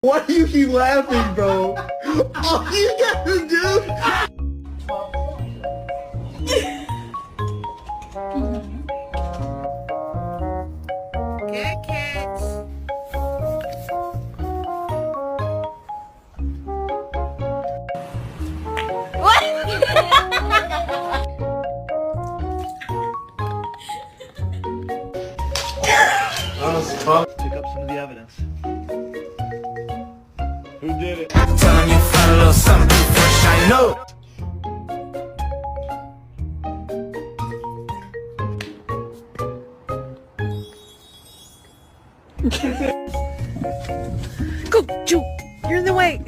Why do you keep laughing, bro? All you gotta do. Good kids. Pick up some of the evidence. Who did it? Telling you find a little something fresh, I know. Go, Ju. You're in the way.